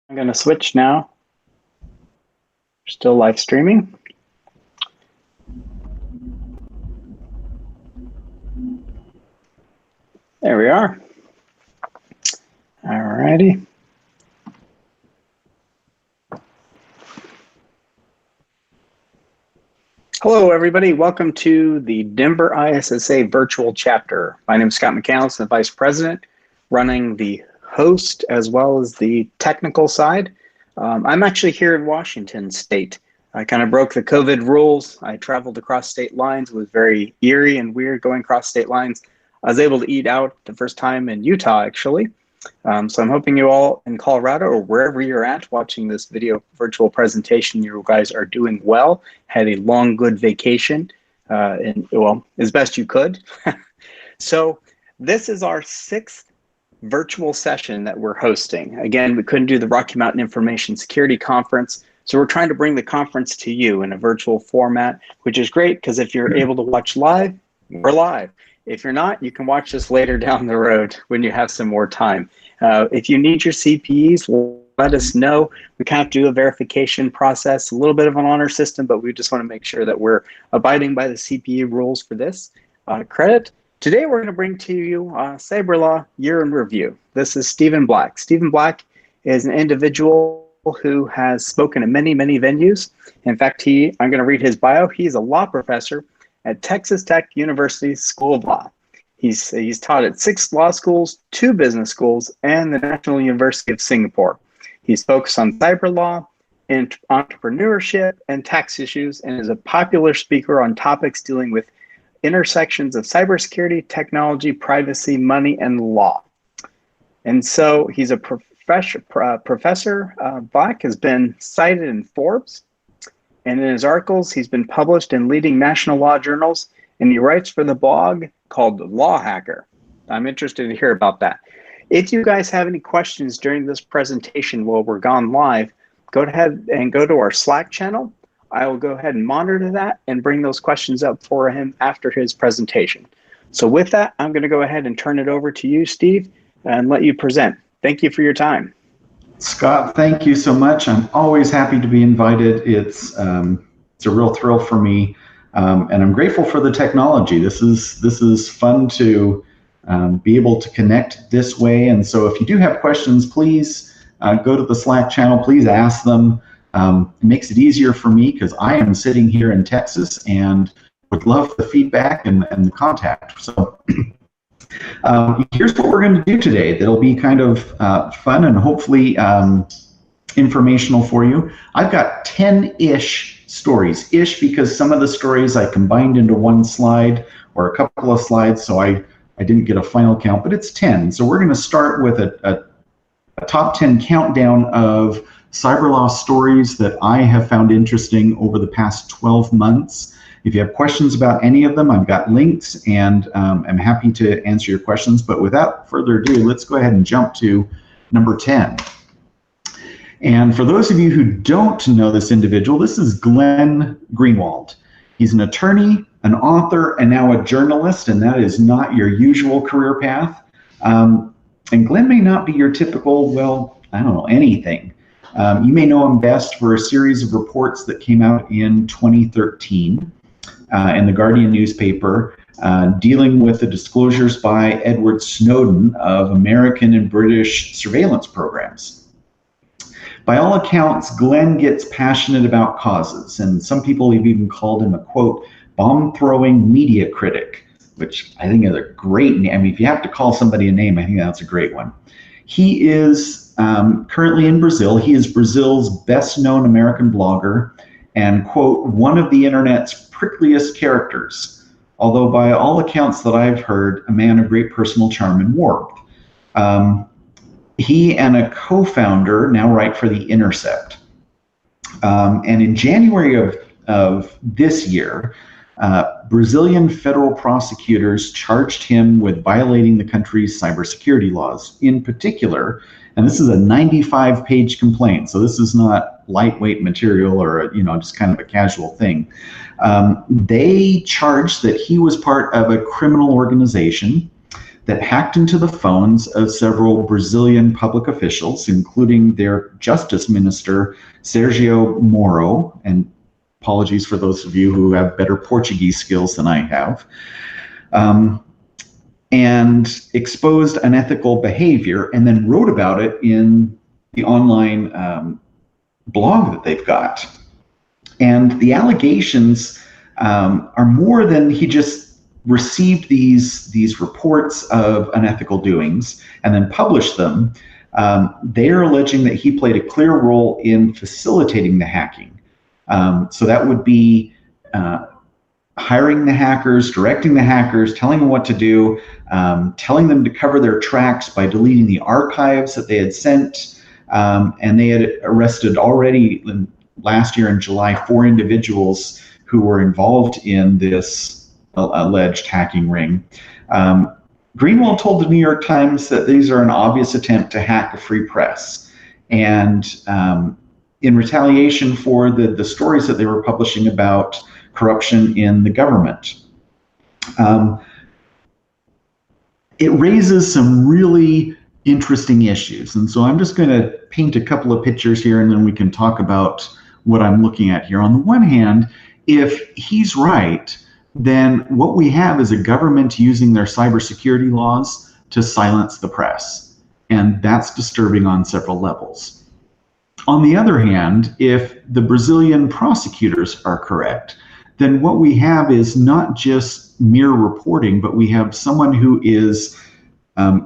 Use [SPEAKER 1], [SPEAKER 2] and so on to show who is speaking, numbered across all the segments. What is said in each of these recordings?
[SPEAKER 1] I'm going to switch now. Still live streaming. There we are. All righty. Hello, everybody. Welcome to the Denver ISSA virtual chapter. My name is Scott McCandless, the Vice President, running the host as well as the technical side. I'm actually here in Washington State. I kind of broke the COVID rules. I traveled across state lines. It was very eerie and weird going across state lines. I was able to eat out the first time in Utah, actually. So I'm hoping you all in Colorado or wherever you're at watching this video virtual presentation, you guys are doing well, had a long, good vacation, and well, as best you could. So this is our 6th virtual session that we're hosting. Again, we couldn't do the Rocky Mountain Information Security Conference, so we're trying to bring the conference to you in a virtual format, which is great because if you're able to watch live, we're live. If you're not, you can watch this later down the road when you have some more time. If you need your CPEs, let us know. We kind of do a verification process, a little bit of an honor system, but we just want to make sure that we're abiding by the CPE rules for this credit. Today, we're going to bring to you Cyberlaw Year in Review. This is Stephen Black. Stephen Black is an individual who has spoken at many, many venues. In fact, I'm going to read his bio. He's a law professor at Texas Tech University School of Law. He's taught at 6 law schools, 2 business schools, and the National University of Singapore. He's focused on cyber law, and entrepreneurship, and tax issues, and is a popular speaker on topics dealing with intersections of cybersecurity, technology, privacy, money, and law. And so he's a professor. Black has been cited in Forbes, and in his articles, he's been published in leading national law journals, and he writes for the blog called Law Hacker. I'm interested to hear about that. If you guys have any questions during this presentation while we're gone live, go ahead and go to our Slack channel. I will go ahead and monitor that and bring those questions up for him after his presentation. So with that, I'm going to go ahead and turn it over to you, Steve, and let you present. Thank you for your time.
[SPEAKER 2] Scott, thank you so much. I'm always happy to be invited. It's a real thrill for me, and I'm grateful for the technology. This is fun to be able to connect this way. And so if you do have questions, please go to the Slack channel. Please ask them. It makes it easier for me because I am sitting here in Texas and would love the feedback and the contact. So here's what we're going to do today. That'll be kind of fun and hopefully informational for you. I've got 10-ish stories. Ish because some of the stories I combined into one slide or a couple of slides, so I didn't get a final count, but it's 10. So we're going to start with a top 10 countdown of Cyberlaw stories that I have found interesting over the past 12 months. If you have questions about any of them, I've got links and I'm happy to answer your questions. But without further ado, let's go ahead and jump to number 10. And for those of you who don't know this individual, this is Glenn Greenwald. He's an attorney, an author, and now a journalist, and that is not your usual career path. And Glenn may not be your typical, well, I don't know, anything. You may know him best for a series of reports that came out in 2013 in the Guardian newspaper dealing with the disclosures by Edward Snowden of American and British surveillance programs. By all accounts, Glenn gets passionate about causes, and some people have even called him a, quote, bomb-throwing media critic, which I think is a great name. I mean, if you have to call somebody a name, I think that's a great one. He is currently in Brazil. He is Brazil's best-known American blogger and, quote, one of the internet's prickliest characters, although by all accounts that I've heard, a man of great personal charm and warmth. He and a co-founder now write for The Intercept. And in January of this year, Brazilian federal prosecutors charged him with violating the country's cybersecurity laws. In particular, and this is a 95-page complaint, so this is not lightweight material or just kind of a casual thing. They charged that he was part of a criminal organization that hacked into the phones of several Brazilian public officials, including their Justice Minister, Sergio Moro, and apologies for those of you who have better Portuguese skills than I have, and exposed unethical behavior, and then wrote about it in the online blog that they've got. And the allegations are more than he just received these reports of unethical doings and then published them. They are alleging that he played a clear role in facilitating the hacking. So that would be hiring the hackers, directing the hackers, telling them what to do, telling them to cover their tracks by deleting the archives that they had sent. And they had arrested already last year in July 4 individuals who were involved in this alleged hacking ring. Greenwald told the New York Times that these are an obvious attempt to hack a free press. And in retaliation for the stories that they were publishing about corruption in the government. It raises some really interesting issues. And so I'm just going to paint a couple of pictures here, and then we can talk about what I'm looking at here. On the one hand, if he's right, then what we have is a government using their cybersecurity laws to silence the press. And that's disturbing on several levels. On the other hand, if the Brazilian prosecutors are correct, then what we have is not just mere reporting, but we have someone who is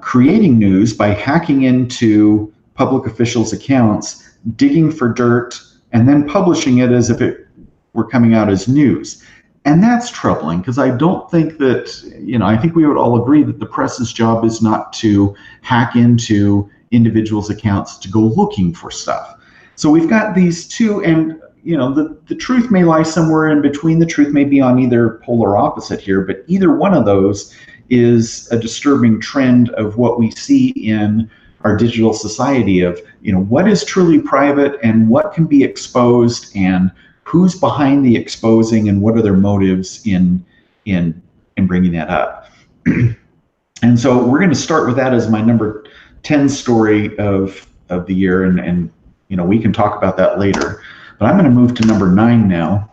[SPEAKER 2] creating news by hacking into public officials' accounts, digging for dirt, and then publishing it as if it were coming out as news. And that's troubling, because I don't think that, I think we would all agree that the press's job is not to hack into individuals' accounts to go looking for stuff. So we've got these two, and the truth may lie somewhere in between. The truth may be on either polar opposite here, but either one of those is a disturbing trend of what we see in our digital society of, what is truly private and what can be exposed, and who's behind the exposing, and what are their motives in bringing that up. And so we're going to start with that as my number 10 story of the year, and we can talk about that later. But I'm going to move to number 9 now.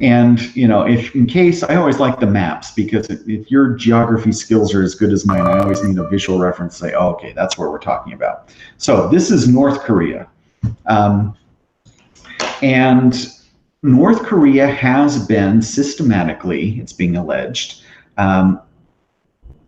[SPEAKER 2] And if in case, I always like the maps, because if your geography skills are as good as mine, I always need a visual reference to say, oh, okay, that's where we're talking about. So this is North Korea. And North Korea has been systematically, it's being alleged,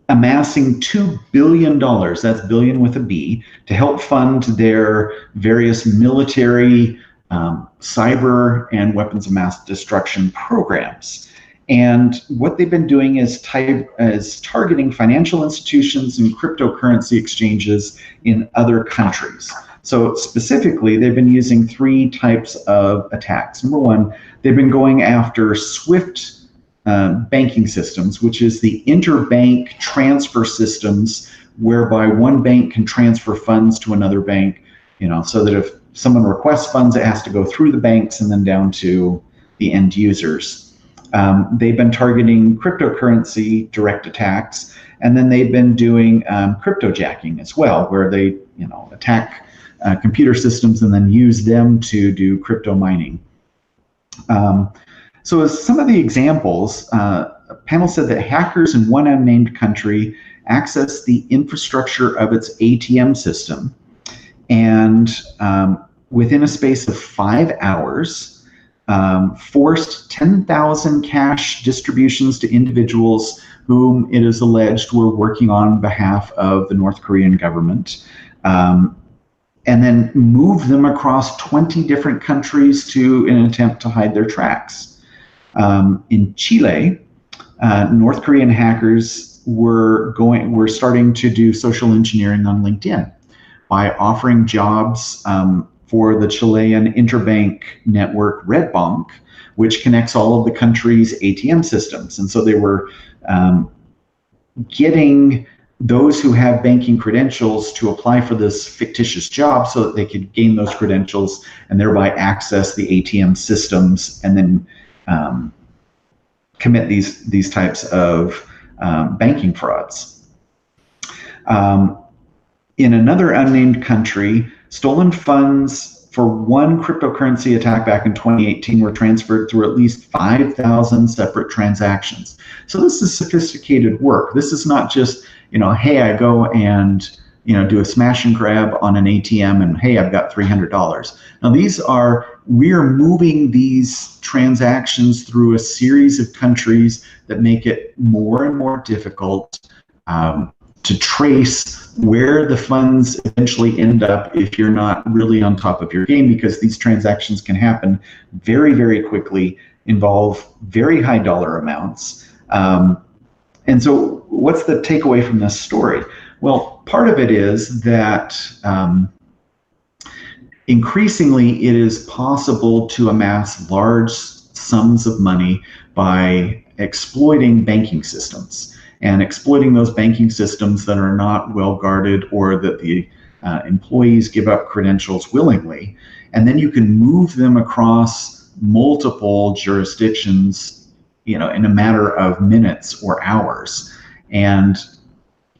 [SPEAKER 2] amassing $2 billion, that's billion with a B, to help fund their various military, cyber, and weapons of mass destruction programs. And what they've been doing is targeting financial institutions and cryptocurrency exchanges in other countries. So specifically, they've been using 3 types of attacks. Number 1, they've been going after SWIFT banking systems, which is the interbank transfer systems whereby one bank can transfer funds to another bank, so that if someone requests funds, it has to go through the banks and then down to the end users. They've been targeting cryptocurrency direct attacks, and then they've been doing cryptojacking as well, where they attack computer systems and then use them to do crypto mining. So as some of the examples, a panel said that hackers in one unnamed country accessed the infrastructure of its ATM system, and within a space of 5 hours, forced 10,000 cash distributions to individuals whom it is alleged were working on behalf of the North Korean government, and then moved them across 20 different countries in an attempt to hide their tracks. In Chile, North Korean hackers were starting to do social engineering on LinkedIn by offering jobs for the Chilean interbank network Redbank, which connects all of the country's ATM systems. And so they were getting those who have banking credentials to apply for this fictitious job so that they could gain those credentials and thereby access the ATM systems, and then commit these types of banking frauds. In another unnamed country, stolen funds for one cryptocurrency attack back in 2018 were transferred through at least 5,000 separate transactions. So this is sophisticated work. This is not just, hey, I go and do a smash and grab on an ATM and hey, I've got $300. Now we're moving these transactions through a series of countries that make it more and more difficult to trace where the funds eventually end up if you're not really on top of your game, because these transactions can happen very, very quickly, involve very high dollar amounts. And so what's the takeaway from this story? Well, part of it is that increasingly it is possible to amass large sums of money by exploiting banking systems. And exploiting those banking systems that are not well guarded, or that the employees give up credentials willingly. And then you can move them across multiple jurisdictions, in a matter of minutes or hours. And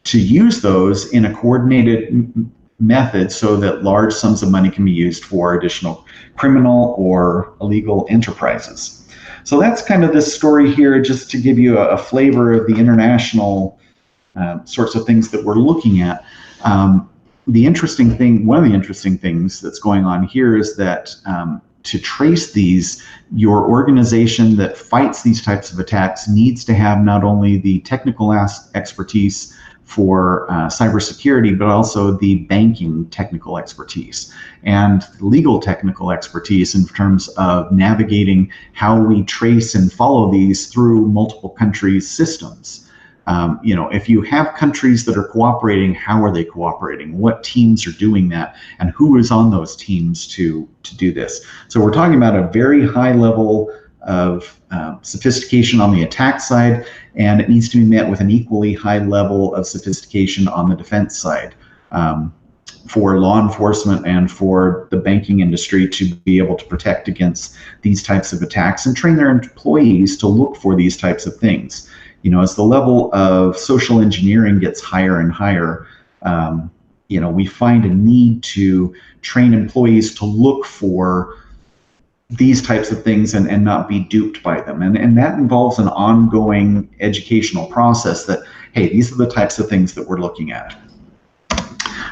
[SPEAKER 2] to use those in a coordinated method so that large sums of money can be used for additional criminal or illegal enterprises. So that's kind of this story here, just to give you a flavor of the international sorts of things that we're looking at. One of the interesting things that's going on here is that to trace these, your organization that fights these types of attacks needs to have not only the technical expertise for cybersecurity, but also the banking technical expertise and legal technical expertise in terms of navigating how we trace and follow these through multiple countries' systems. If you have countries that are cooperating, how are they cooperating? What teams are doing that? And who is on those teams to do this? So we're talking about a very high level of sophistication on the attack side, and it needs to be met with an equally high level of sophistication on the defense side for law enforcement and for the banking industry to be able to protect against these types of attacks and train their employees to look for these types of things. As the level of social engineering gets higher and higher, we find a need to train employees to look for these types of things and not be duped by them. And that involves an ongoing educational process that, hey, these are the types of things that we're looking at.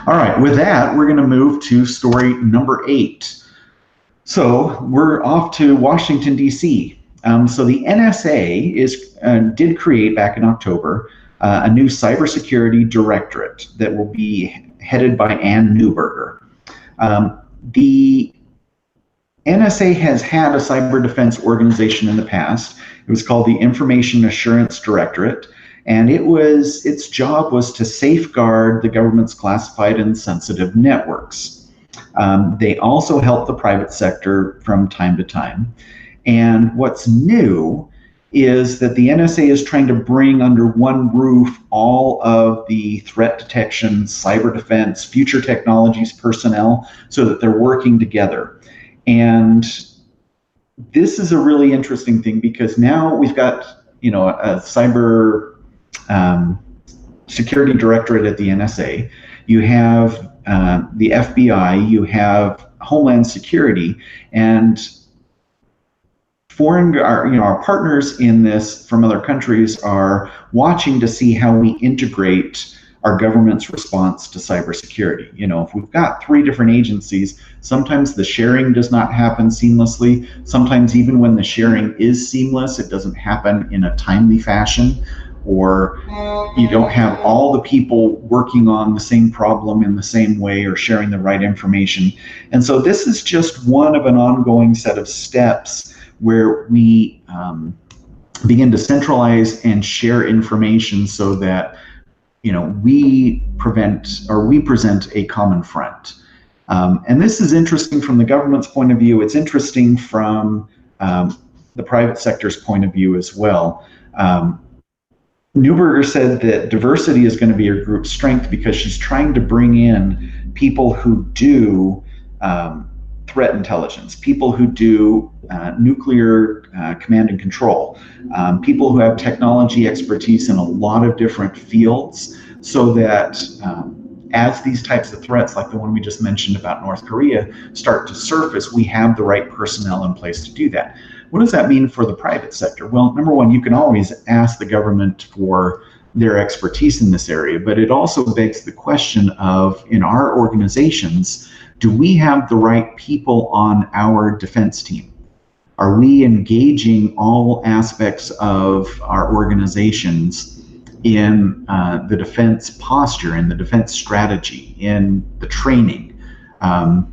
[SPEAKER 2] All right, with that, we're going to move to story number 8. So we're off to Washington, D.C. So the NSA did create back in October a new cybersecurity directorate that will be headed by Ann Neuberger. The NSA has had a cyber defense organization in the past. It was called the Information Assurance Directorate, and its job was to safeguard the government's classified and sensitive networks. They also help the private sector from time to time. And what's new is that the NSA is trying to bring under one roof all of the threat detection, cyber defense, future technologies personnel, so that they're working together. And this is a really interesting thing, because now we've got, a cyber security directorate at the NSA. You have the FBI, you have Homeland Security, and our partners in this from other countries are watching to see how we integrate our government's response to cybersecurity. If we've got 3 different agencies, sometimes the sharing does not happen seamlessly. Sometimes even when the sharing is seamless, it doesn't happen in a timely fashion, or you don't have all the people working on the same problem in the same way or sharing the right information. And so this is just one of an ongoing set of steps where we begin to centralize and share information so that we present a common front. And this is interesting from the government's point of view. It's interesting from the private sector's point of view as well. Neuberger said that diversity is going to be her group's strength because she's trying to bring in people who do threat intelligence, people who do nuclear command and control, people who have technology expertise in a lot of different fields, so that as these types of threats, like the one we just mentioned about North Korea, start to surface, we have the right personnel in place to do that. What does that mean for the private sector? Well, number one, you can always ask the government for their expertise in this area, but it also begs the question of, in our organizations, do we have the right people on our defense team? Are we engaging all aspects of our organizations in the defense posture, in the defense strategy, in the training? I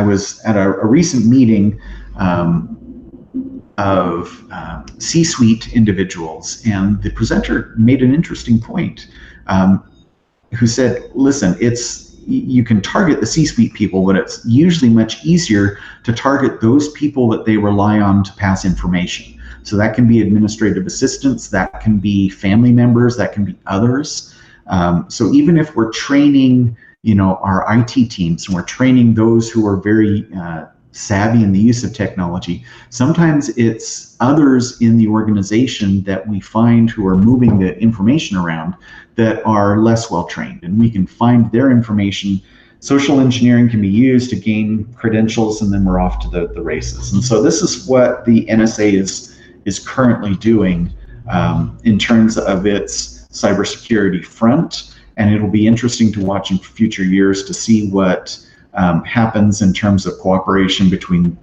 [SPEAKER 2] was at a recent meeting of C-suite individuals, and the presenter made an interesting point, who said, listen, you can target the C-suite people, but it's usually much easier to target those people that they rely on to pass information. So that can be administrative assistants, that can be family members, that can be others. So even if we're training, our IT teams, and we're training those who are very savvy in the use of technology, sometimes it's others in the organization that we find who are moving the information around that are less well trained, and we can find their information. Social engineering can be used to gain credentials, and then we're off to the races. And so this is what the NSA is currently doing in terms of its cybersecurity front, and it'll be interesting to watch in future years to see what happens in terms of cooperation between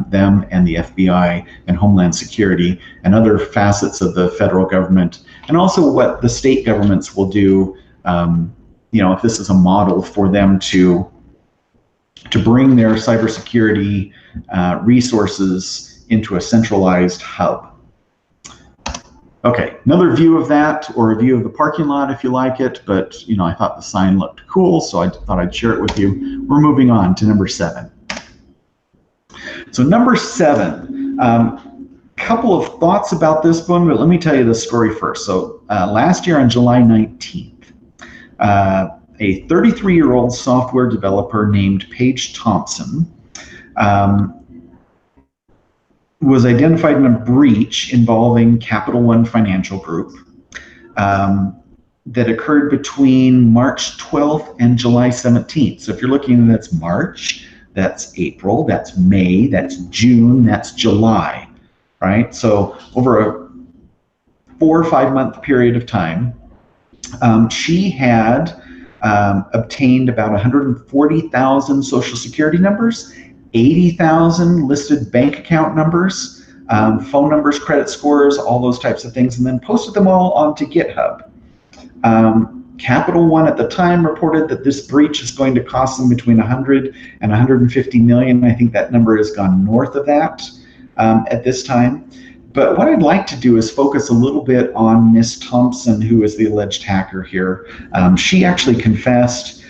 [SPEAKER 2] them and the FBI and Homeland Security and other facets of the federal government, and also what the state governments will do, if this is a model for them to bring their cybersecurity resources into a centralized hub. Okay, another view of that, or a view of the parking lot if you like it, but I thought the sign looked cool, so I thought I'd share it with you. We're moving on to number 7. So number 7, couple of thoughts about this one, but let me tell you the story first. So last year on July 19th, a 33-year-old software developer named Paige Thompson was identified in a breach involving Capital One Financial Group that occurred between March 12th and July 17th. So if you're looking, that's March, that's April, that's May, that's June, that's July, right? So over a 4 or 5 month period of time, she had obtained about 140,000 Social Security numbers, 80,000 listed bank account numbers, phone numbers, credit scores, all those types of things, and then posted them all onto GitHub. Capital One at the time reported that this breach is going to cost them between 100 and 150 million. I think that number has gone north of that at this time. But what I'd like to do is focus a little bit on Miss Thompson, who is the alleged hacker here. She actually confessed.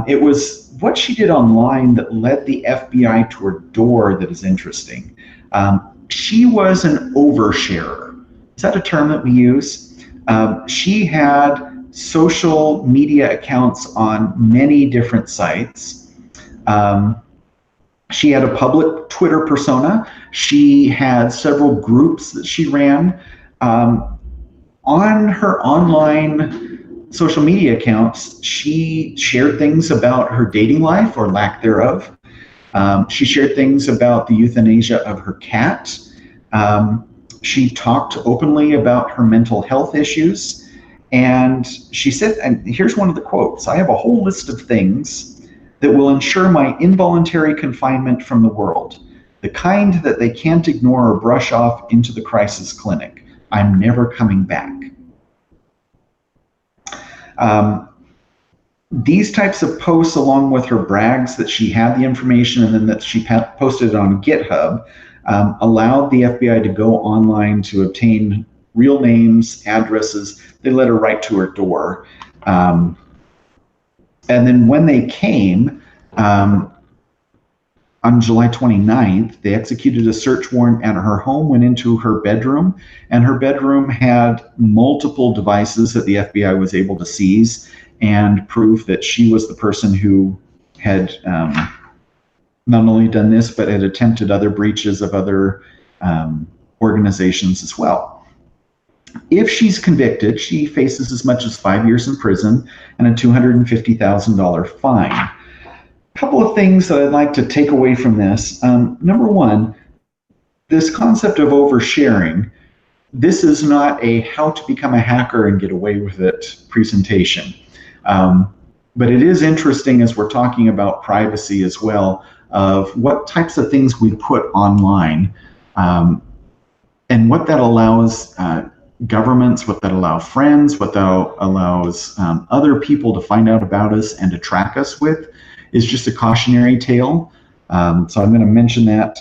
[SPEAKER 2] It was what she did online that led the FBI to her door that is interesting. She was an oversharer. Is that a term that we use? She had social media accounts on many different sites. She had a public Twitter persona. She had several groups that she ran. On her online social media accounts, she shared things about her dating life or lack thereof. She shared things about the euthanasia of her cat. She talked openly about her mental health issues. And she said, and here's one of the quotes, "I have a whole list of things that will ensure my involuntary confinement from the world, the kind that they can't ignore or brush off into the crisis clinic. I'm never coming back." These types of posts, along with her brags that she had the information and then that she posted it on GitHub, allowed the FBI to go online to obtain real names, addresses. They let her right to her door. And then when they came, on July 29th, they executed a search warrant at her home, went into her bedroom, and her bedroom had multiple devices that the FBI was able to seize and prove that she was the person who had not only done this, but had attempted other breaches of other organizations as well. If she's convicted, she faces as much as 5 years in prison and a $250,000 fine. A couple of things that I'd like to take away from this. Number one, this concept of oversharing, this is not a how to become a hacker and get away with it presentation. But it is interesting as we're talking about privacy as well, of what types of things we put online and what that allows governments, what that allows friends, what that allows other people to find out about us and to track us with is just a cautionary tale. So I'm going to mention that.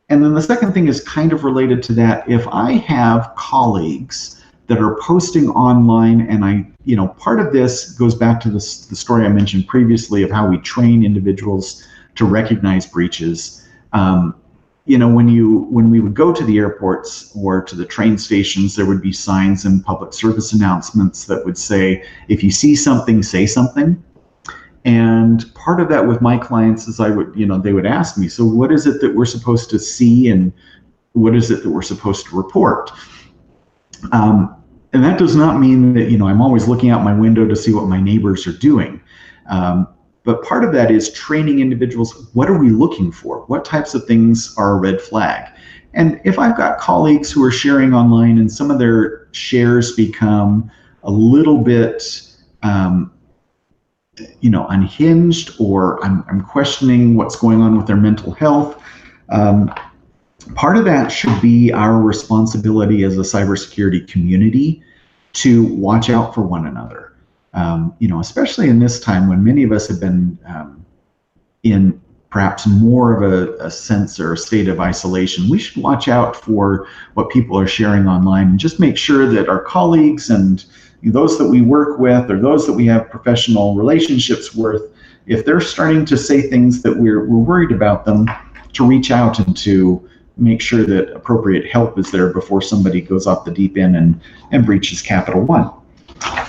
[SPEAKER 2] And then the second thing is kind of related to that. If I have colleagues that are posting online, and part of this goes back to the story I mentioned previously of how we train individuals to recognize breaches. When we would go to the airports or to the train stations, there would be signs and public service announcements that would say, if you see something, say something. And part of that with my clients is they would ask me, so what is it that we're supposed to see and what is it that we're supposed to report? And that does not mean that, I'm always looking out my window to see what my neighbors are doing. But part of that is training individuals. What are we looking for? What types of things are a red flag? And if I've got colleagues who are sharing online and some of their shares become a little bit unhinged, or I'm questioning what's going on with their mental health, part of that should be our responsibility as a cybersecurity community to watch out for one another. Especially in this time when many of us have been in perhaps more of a sense or a state of isolation, we should watch out for what people are sharing online and just make sure that our colleagues and those that we work with or those that we have professional relationships with, if they're starting to say things that we're worried about them, to reach out and to make sure that appropriate help is there before somebody goes off the deep end and breaches Capital One.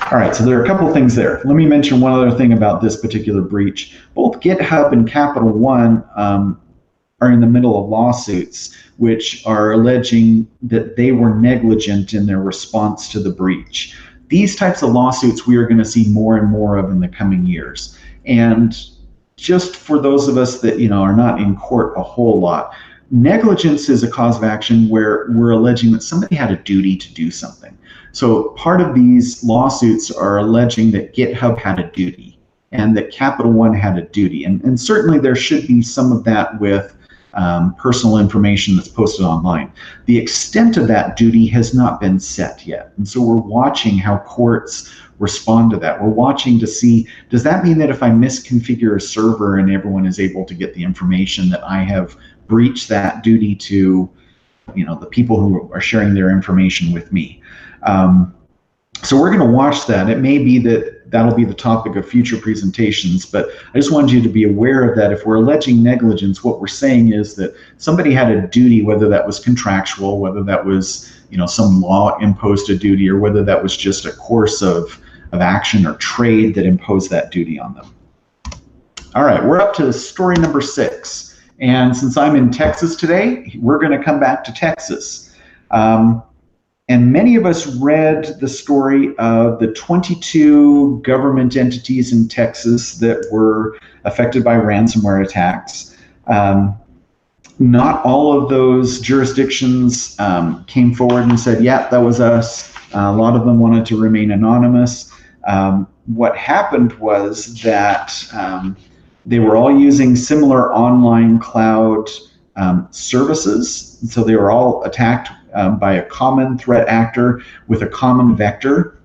[SPEAKER 2] All right, so there are a couple of things there. Let me mention one other thing about this particular breach. Both GitHub and Capital One are in the middle of lawsuits which are alleging that they were negligent in their response to the breach. These types of lawsuits we are going to see more and more of in the coming years. And just for those of us that are not in court a whole lot, negligence is a cause of action where we're alleging that somebody had a duty to do something. So part of these lawsuits are alleging that GitHub had a duty and that Capital One had a duty. And certainly there should be some of that with personal information that's posted online. The extent of that duty has not been set yet. And so we're watching how courts respond to that. We're watching to see, does that mean that if I misconfigure a server and everyone is able to get the information, that I have breached that duty to the people who are sharing their information with me? So we're going to watch that. It may be that that'll be the topic of future presentations, but I just wanted you to be aware of that. If we're alleging negligence, what we're saying is that somebody had a duty, whether that was contractual, whether that was some law imposed a duty, or whether that was just a course of action or trade that imposed that duty on them. All right, we're up to story number 6. And since I'm in Texas today, we're going to come back to Texas. And many of us read the story of the 22 government entities in Texas that were affected by ransomware attacks. Not all of those jurisdictions came forward and said, yeah, that was us. A lot of them wanted to remain anonymous. What happened was that they were all using similar online cloud services. So they were all attacked by a common threat actor with a common vector.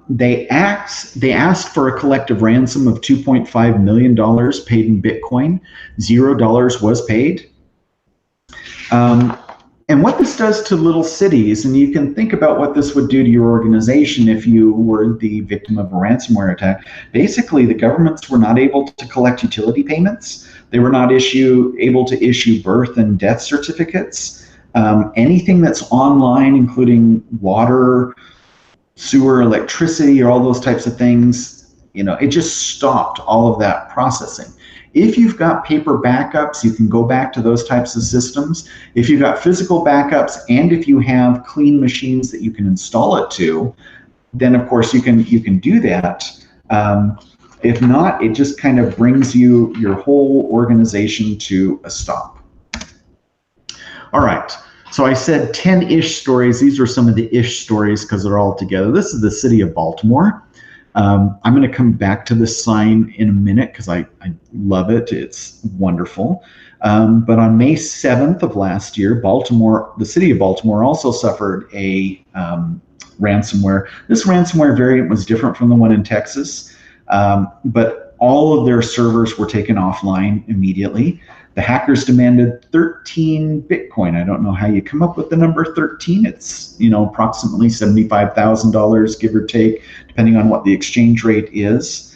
[SPEAKER 2] They asked for a collective ransom of $2.5 million paid in Bitcoin. $0 was paid. And what this does to little cities, and you can think about what this would do to your organization if you were the victim of a ransomware attack. Basically, the governments were not able to collect utility payments. They were not able to issue birth and death certificates. Anything that's online, including water, sewer, electricity, or all those types of things, it just stopped all of that processing. If you've got paper backups, you can go back to those types of systems. If you've got physical backups, and if you have clean machines that you can install it to, then of course you can do that. If not, it just kind of brings your whole organization to a stop. All right. So I said 10-ish stories. These are some of the ish stories because they're all together. This is the city of Baltimore. I'm going to come back to this sign in a minute because I love it. It's wonderful. But on May 7th of last year, the city of Baltimore also suffered a ransomware. This ransomware variant was different from the one in Texas, but all of their servers were taken offline immediately. The hackers demanded 13 Bitcoin. I don't know how you come up with the number 13. It's, approximately $75,000, give or take, depending on what the exchange rate is.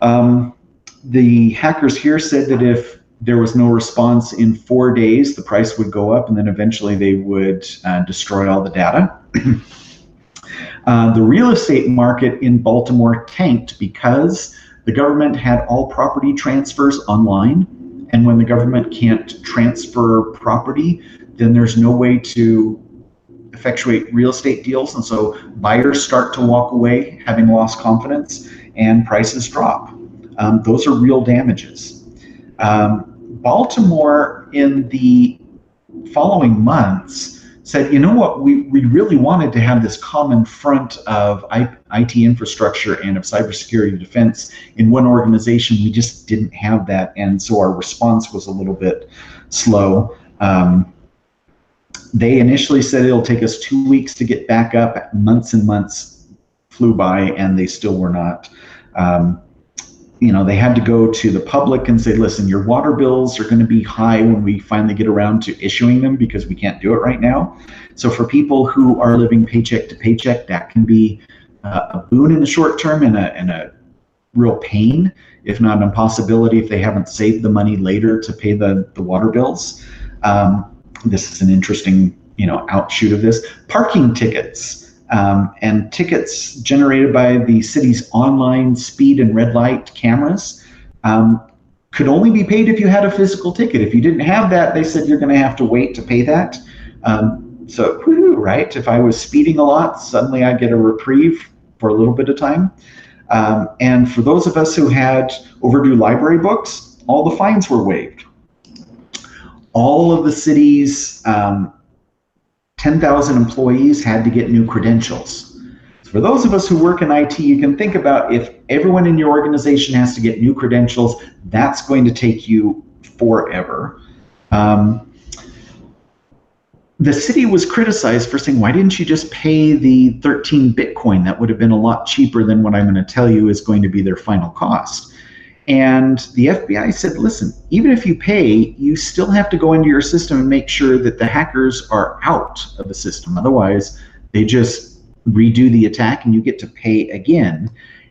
[SPEAKER 2] The hackers here said that if there was no response in 4 days, the price would go up, and then eventually they would destroy all the data. The real estate market in Baltimore tanked because the government had all property transfers online. And when the government can't transfer property, then there's no way to effectuate real estate deals. And so buyers start to walk away having lost confidence and prices drop. Those are real damages. Baltimore in the following months said, you know what, we really wanted to have this common front of IT infrastructure and of cybersecurity defense in one organization. We just didn't have that, and so our response was a little bit slow. They initially said it'll take us 2 weeks to get back up. Months and months flew by, and they still were not. They had to go to the public and say, listen, your water bills are going to be high when we finally get around to issuing them because we can't do it right now. So for people who are living paycheck to paycheck, that can be a boon in the short term and a real pain, if not an impossibility, if they haven't saved the money later to pay the water bills. This is an interesting, outshoot of this. Parking tickets. And tickets generated by the city's online speed and red light cameras could only be paid if you had a physical ticket. If you didn't have that, they said you're going to have to wait to pay that. So, whoo-hoo, right? If I was speeding a lot, suddenly I get a reprieve for a little bit of time. And for those of us who had overdue library books, all the fines were waived. All of the city's 10,000 employees had to get new credentials. So for those of us who work in IT, you can think about if everyone in your organization has to get new credentials, that's going to take you forever. The city was criticized for saying, why didn't you just pay the 13 Bitcoin? That would have been a lot cheaper than what I'm going to tell you is going to be their final cost. And the FBI said, listen, even if you pay, you still have to go into your system and make sure that the hackers are out of the system. Otherwise, they just redo the attack and you get to pay again.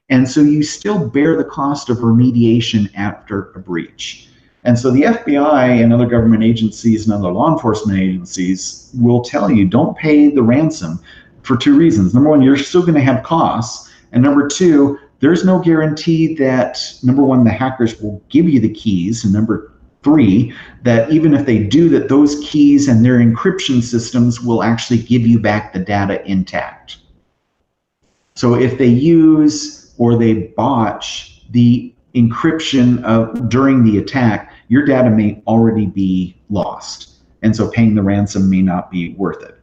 [SPEAKER 2] And so you still bear the cost of remediation after a breach. And so the FBI and other government agencies and other law enforcement agencies will tell you, don't pay the ransom for two reasons. Number one, you're still going to have costs. And number two, there's no guarantee that, number one, the hackers will give you the keys, and number three, that even if they do, that those keys and their encryption systems will actually give you back the data intact. So if they use or they botch the encryption during the attack, your data may already be lost. And so paying the ransom may not be worth it.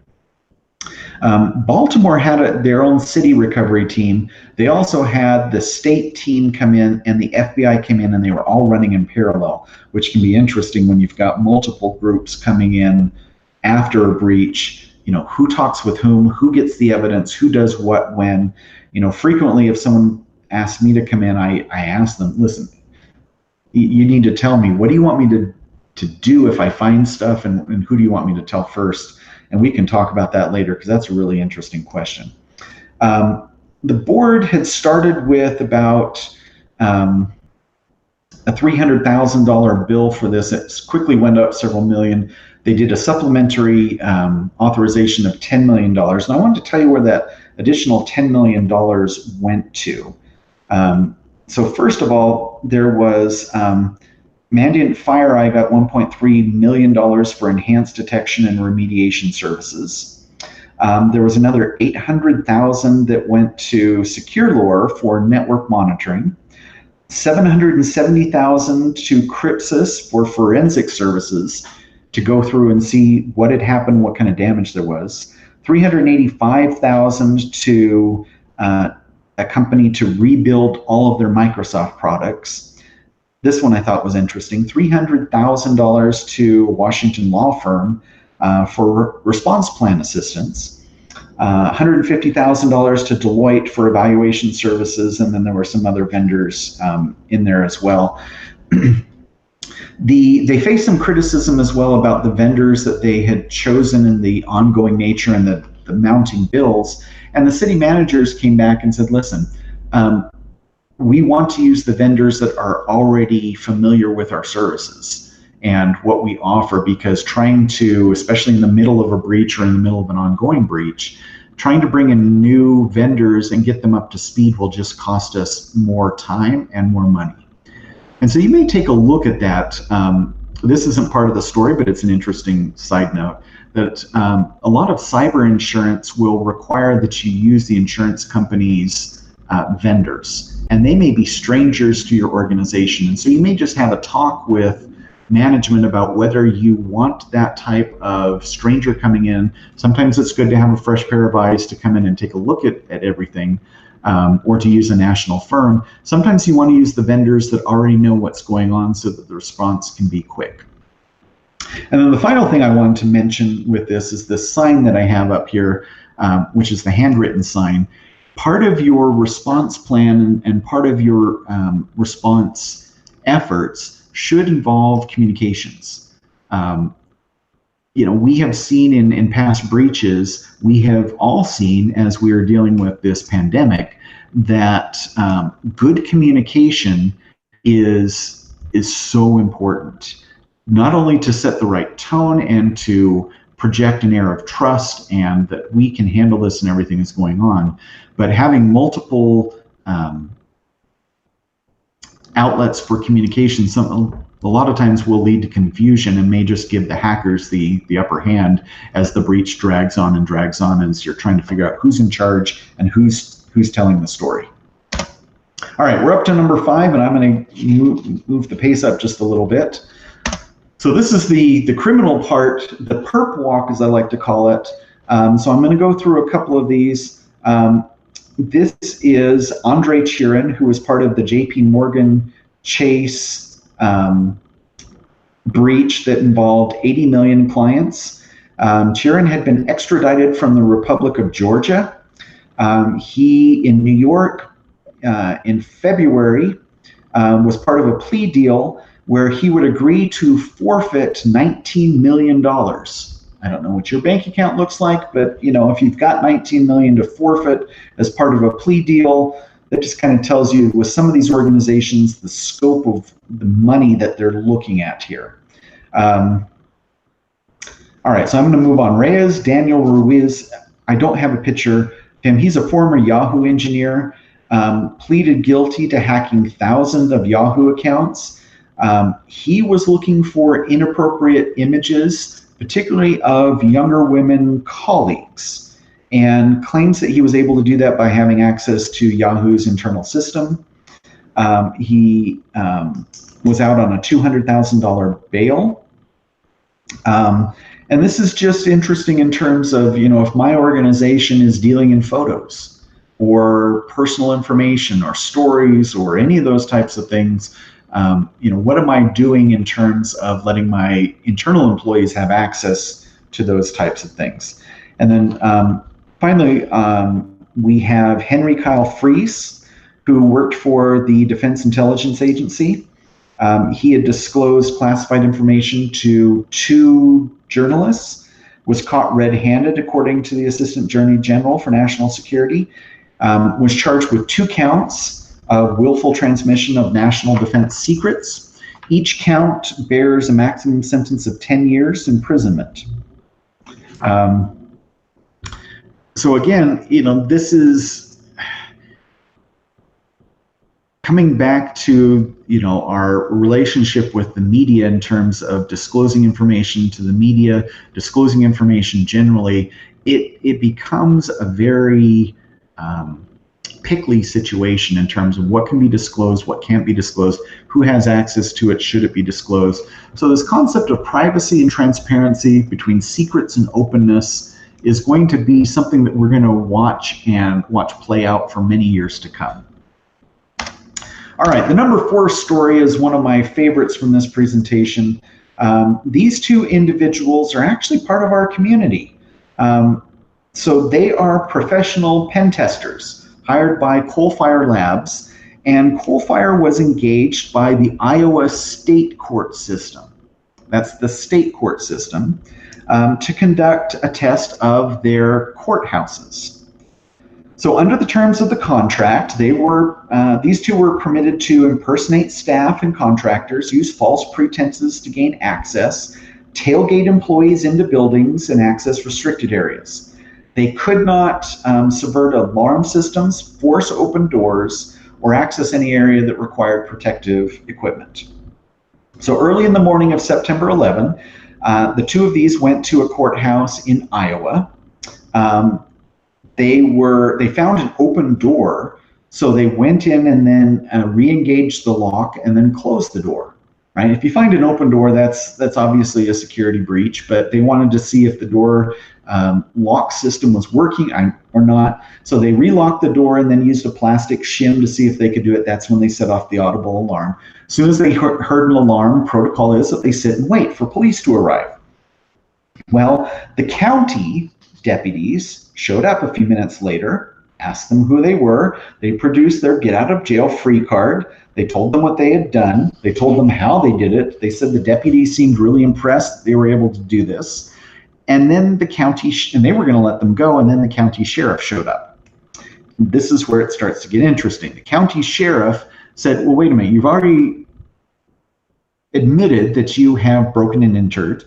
[SPEAKER 2] Baltimore had their own city recovery team. They also had the state team come in, and the FBI came in, and they were all running in parallel, which can be interesting when you've got multiple groups coming in after a breach. Who talks with whom, who gets the evidence, who does what when. Frequently if someone asks me to come in, I ask them, listen, you need to tell me, what do you want me to do if I find stuff, and who do you want me to tell first? And we can talk about that later because that's a really interesting question. The board had started with about a $300,000 bill for this. It quickly went up several million. They did a supplementary authorization of $10 million. And I wanted to tell you where that additional $10 million went to. So first of all, there was Mandiant FireEye got $1.3 million for enhanced detection and remediation services. There was another $800,000 that went to SecureLore for network monitoring. $770,000 to Crypsis for forensic services to go through and see what had happened, what kind of damage there was. $385,000 to a company to rebuild all of their Microsoft products. This one I thought was interesting. $300,000 to a Washington law firm for response plan assistance. $150,000 to Deloitte for evaluation services, and then there were some other vendors in there as well. They faced some criticism as well about the vendors that they had chosen and the ongoing nature and the mounting bills. And the city managers came back and said, listen, we want to use the vendors that are already familiar with our services and what we offer, because trying to, especially in the middle of a breach or in the middle of an ongoing breach, trying to bring in new vendors and get them up to speed will just cost us more time and more money. And so you may take a look at that. This isn't part of the story, but it's an interesting side note, that a lot of cyber insurance will require that you use the insurance company's vendors, and they may be strangers to your organization. And so you may just have a talk with management about whether you want that type of stranger coming in. Sometimes it's good to have a fresh pair of eyes to come in and take a look at everything, or to use a national firm. Sometimes you want to use the vendors that already know what's going on so that the response can be quick. And then the final thing I wanted to mention with this is this sign that I have up here, which is the handwritten sign. Part of your response plan and part of your response efforts should involve communications. We have seen in past breaches, we have all seen as we are dealing with this pandemic, that good communication is so important. Not only to set the right tone and to project an air of trust and that we can handle this and everything is going on, but having multiple outlets for communication, a lot of times will lead to confusion and may just give the hackers the upper hand as the breach drags on as you're trying to figure out who's in charge and who's telling the story. All right, we're up to number 5, and I'm going to move the pace up just a little bit. So this is the criminal part, the Perp Walk, as I like to call it. So I'm going to go through a couple of these. This is Andre Chirin, who was part of the JP Morgan Chase breach that involved 80 million clients. Chirin had been extradited from the Republic of Georgia. He, in New York, in February, was part of a plea deal where he would agree to forfeit $19 million. I don't know what your bank account looks like, but if you've got $19 million to forfeit as part of a plea deal, that just kind of tells you with some of these organizations the scope of the money that they're looking at here. All right, so I'm going to move on. Reyes Daniel Ruiz, I don't have a picture of him. He's a former Yahoo engineer, pleaded guilty to hacking thousands of Yahoo accounts. He was looking for inappropriate images, particularly of younger women colleagues, and claims that he was able to do that by having access to Yahoo's internal system. He was out on a $200,000 bail. And this is just interesting in terms of, if my organization is dealing in photos or personal information or stories or any of those types of things, what am I doing in terms of letting my internal employees have access to those types of things? And then finally, we have Henry Kyle Fries, who worked for the Defense Intelligence Agency. He had disclosed classified information to 2 journalists, was caught red-handed according to the Assistant Attorney General for National Security, was charged with 2 counts of willful transmission of national defense secrets. Each count bears a maximum sentence of 10 years imprisonment. So again, this is, coming back to, our relationship with the media in terms of disclosing information to the media, disclosing information generally, it becomes a very pickly situation in terms of what can be disclosed, what can't be disclosed, who has access to it, should it be disclosed. So this concept of privacy and transparency between secrets and openness is going to be something that we're going to watch play out for many years to come. All right, the number 4 story is one of my favorites from this presentation. These two individuals are actually part of our community. So they are professional pen testers hired by Coalfire Labs, and Coalfire was engaged by the Iowa State Court System. That's the state court system, to conduct a test of their courthouses. So under the terms of the contract, these two were permitted to impersonate staff and contractors, use false pretenses to gain access, tailgate employees into buildings, and access restricted areas. They could not subvert alarm systems, force open doors, or access any area that required protective equipment. So early in the morning of September 11, the two of these went to a courthouse in Iowa. They found an open door, so they went in and then re-engaged the lock and then closed the door. Right? If you find an open door, that's obviously a security breach, but they wanted to see if the door lock system was working or not. So they relocked the door and then used a plastic shim to see if they could do it. That's when they set off the audible alarm. As soon as they heard an alarm, protocol is that they sit and wait for police to arrive. Well, the county deputies showed up a few minutes later, asked them who they were. They produced their get out of jail free card. They told them what they had done. They told them how they did it. They said the deputies seemed really impressed that they were able to do this. And then the county, and they were going to let them go, and then the county sheriff showed up. This is where it starts to get interesting. The county sheriff said, well, wait a minute, you've already admitted that you have broken and entered.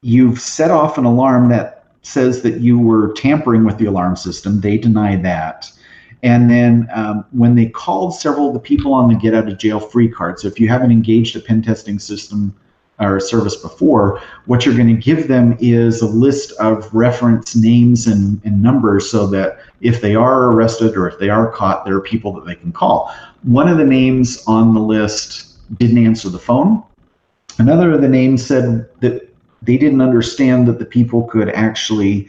[SPEAKER 2] You've set off an alarm that says that you were tampering with the alarm system. They deny that. And then when they called several of the people on the get out of jail free card, so if you haven't engaged a pen testing system or service before, what you're going to give them is a list of reference names and numbers so that if they are arrested or if they are caught, there are people that they can call. One of the names on the list didn't answer the phone. Another of the names said that they didn't understand that the people could actually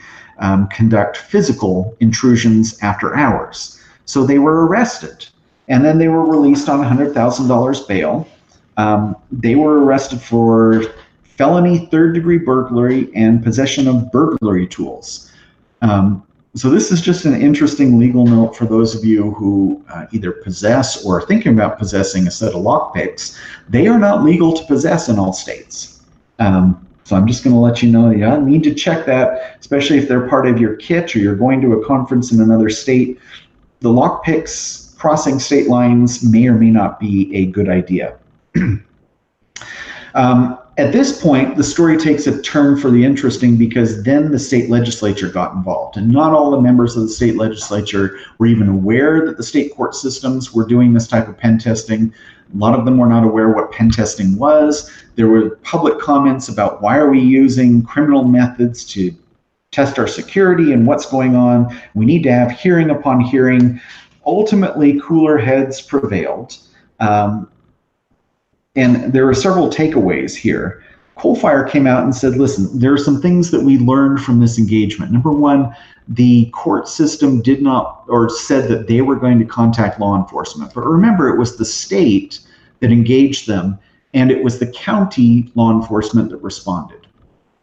[SPEAKER 2] conduct physical intrusions after hours. So they were arrested, and then they were released on $100,000 bail. They were arrested for felony third-degree burglary and possession of burglary tools. So this is just an interesting legal note for those of you who either possess or are thinking about possessing a set of lockpicks. They are not legal to possess in all states. So I'm just going to let you know you need to check that, especially if they're part of your kit or you're going to a conference in another state. The lockpicks crossing state lines may or may not be a good idea. At this point, the story takes a turn for the interesting because then the state legislature got involved, and not all the members of the state legislature were even aware that the state court systems were doing this type of pen testing. A lot of them were not aware what pen testing was. There were public comments about why are we using criminal methods to test our security and what's going on. We need to have hearing upon hearing. Ultimately, cooler heads prevailed. And there are several takeaways here. Coalfire came out and said, listen, there are some things that we learned from this engagement. Number one, the court system did not, or said that they were going to contact law enforcement. But remember, it was the state that engaged them, and it was the county law enforcement that responded.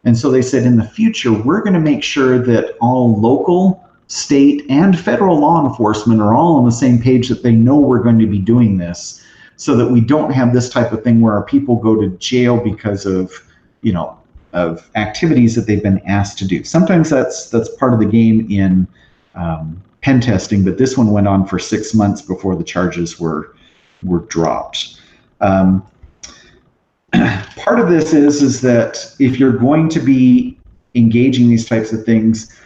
[SPEAKER 2] And so they said, in the future, we're going to make sure that all local, state, and federal law enforcement are all on the same page, that they know we're going to be doing this, so that we don't have this type of thing where our people go to jail because of, of activities that they've been asked to do. Sometimes that's part of the game in pen testing, but this one went on for 6 months before the charges were dropped. Part of this is that if you're going to be engaging these types of things,